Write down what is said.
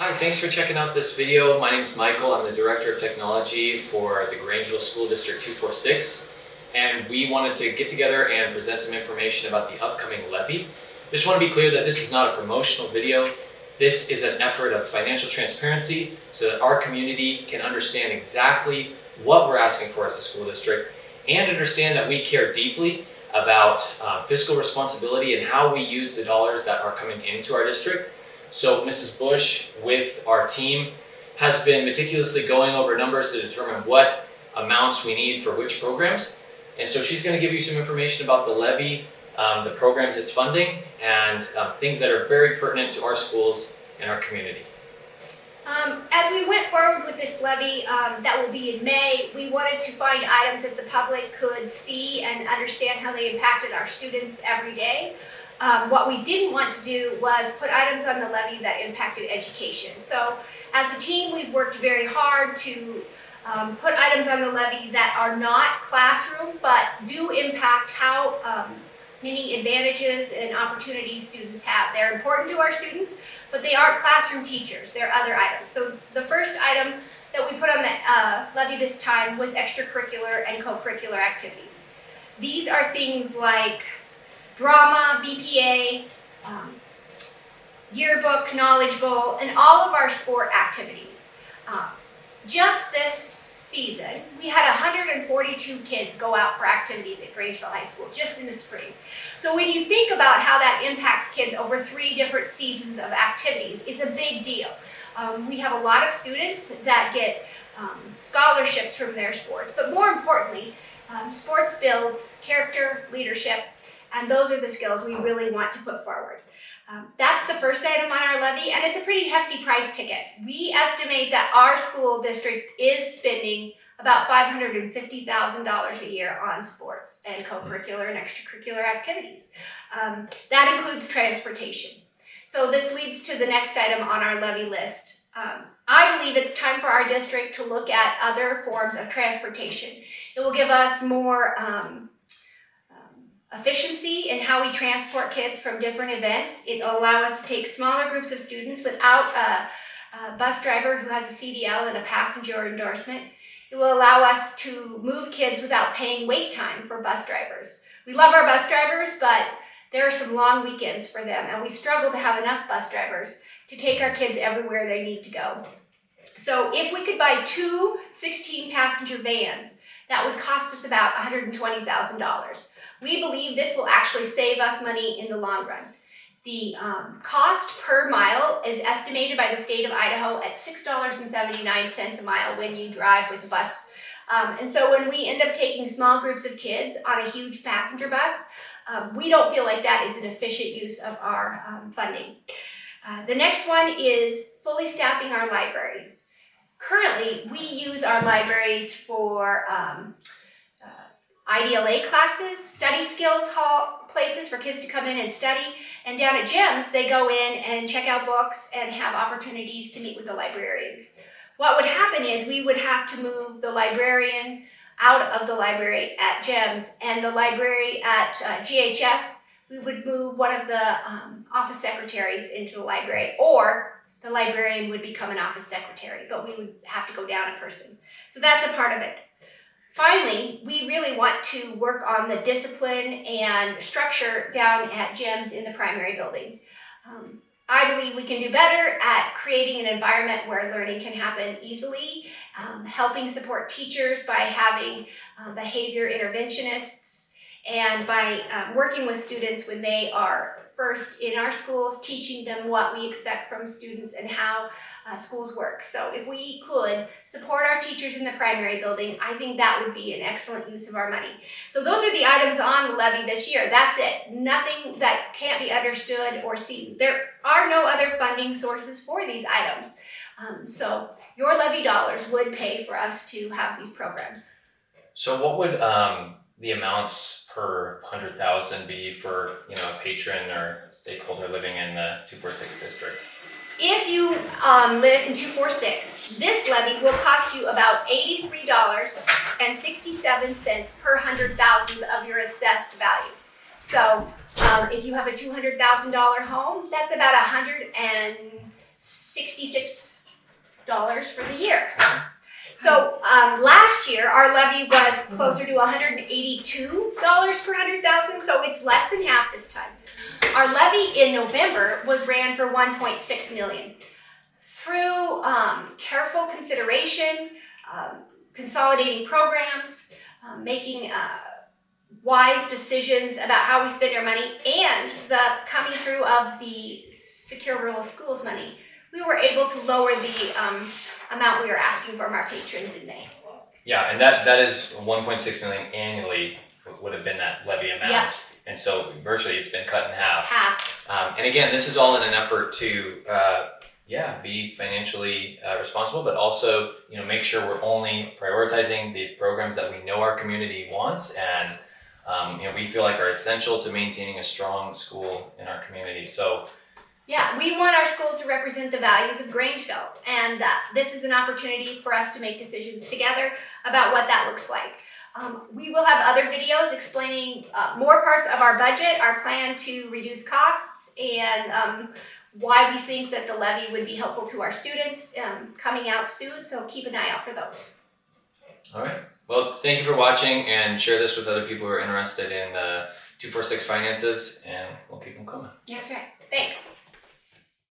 Hi, thanks for checking out this video. My name is Michael. I'm the Director of Technology for the Grangeville School District 246, and we wanted to get together and present some information about the upcoming levy. Just want to be clear that this is not a promotional video. This is an effort of financial transparency so that our community can understand exactly what we're asking for as a school district and understand that we care deeply about fiscal responsibility and how we use the dollars that are coming into our district. So Mrs. Bush, with our team, has been meticulously going over numbers to determine what amounts we need for which programs. And so she's going to give you some information about the levy, the programs it's funding, and things that are very pertinent to our schools and our community. As we went forward with this levy that will be in May, we wanted to find items that the public could see and understand how they impacted our students every day. What we didn't want to do was put items on the levy that impacted education. So as a team, we've worked very hard to put items on the levy that are not classroom, but do impact how many advantages and opportunities students have. They're important to our students, but they aren't classroom teachers. They're other items. So the first item that we put on the levy this time was extracurricular and co-curricular activities. These are things like drama, BPA, yearbook, knowledge bowl, and all of our sport activities. Just this season, we had 142 kids go out for activities at Grangeville High School just in the spring. So when you think about how that impacts kids over 3 different seasons of activities, it's a big deal. We have a lot of students that get scholarships from their sports, but more importantly, sports builds character, leadership, and those are the skills we really want to put forward. That's the first item on our levy, and it's a pretty hefty price ticket. We estimate that our school district is spending about $550,000 a year on sports and co-curricular and extracurricular activities. That includes transportation. So this leads to the next item on our levy list. I believe it's time for our district to look at other forms of transportation. It will give us more efficiency in how we transport kids from different events. It will allow us to take smaller groups of students without a bus driver who has a CDL and a passenger endorsement. It will allow us to move kids without paying wait time for bus drivers. We love our bus drivers, but there are some long weekends for them, and we struggle to have enough bus drivers to take our kids everywhere they need to go. So if we could buy 2 16-passenger vans, that would cost us about $120,000. We believe this will actually save us money in the long run. The cost per mile is estimated by the state of Idaho at $6.79 a mile when you drive with a bus. And so when we end up taking small groups of kids on a huge passenger bus, we don't feel like that is an efficient use of our funding. The next one is fully staffing our libraries. Currently, we use our libraries for IDLA classes, study skills places for kids to come in and study. And down at GEMS, they go in and check out books and have opportunities to meet with the librarians. What would happen is we would have to move the librarian out of the library at GEMS, and the library at GHS, we would move one of the office secretaries into the library, or the librarian would become an office secretary, but we would have to go down a person. So that's a part of it. Finally, we really want to work on the discipline and structure down at GEMS in the primary building. I believe we can do better at creating an environment where learning can happen easily, helping support teachers by having behavior interventionists, and by working with students when they are first in our schools, teaching them what we expect from students and how schools work. So if we could support our teachers in the primary building, I think that would be an excellent use of our money. So those are the items on the levy this year. That's it. Nothing that can't be understood or seen. There are no other funding sources for these items. So your levy dollars would pay for us to have these programs. So what would the amounts per 100,000 be for a patron or stakeholder living in the 246 district? If you live in 246, this levy will cost you about $83.67 per 100,000 of your assessed value. So if you have a $200,000 home, that's about $66 for the year. So last year, our levy was closer to $182 per 100,000, so it's less than half this time. Our levy in November was ran for $1.6 million. Through careful consideration, consolidating programs, making wise decisions about how we spend our money, and the coming through of the Secure Rural Schools money, we were able to lower the amount we were asking from our patrons in May. Yeah, and that is 1.6 million annually would have been that levy amount. Yeah. And so virtually it's been cut in half. Half. And again, this is all in an effort to be financially responsible, but also make sure we're only prioritizing the programs that we know our community wants and we feel like are essential to maintaining a strong school in our community. So yeah, we want our schools to represent the values of Grangeville, and this is an opportunity for us to make decisions together about what that looks like. We will have other videos explaining more parts of our budget, our plan to reduce costs, and why we think that the levy would be helpful to our students coming out soon, so keep an eye out for those. All right. Well, thank you for watching, and share this with other people who are interested in 246 finances, and we'll keep them coming. That's right. Thanks.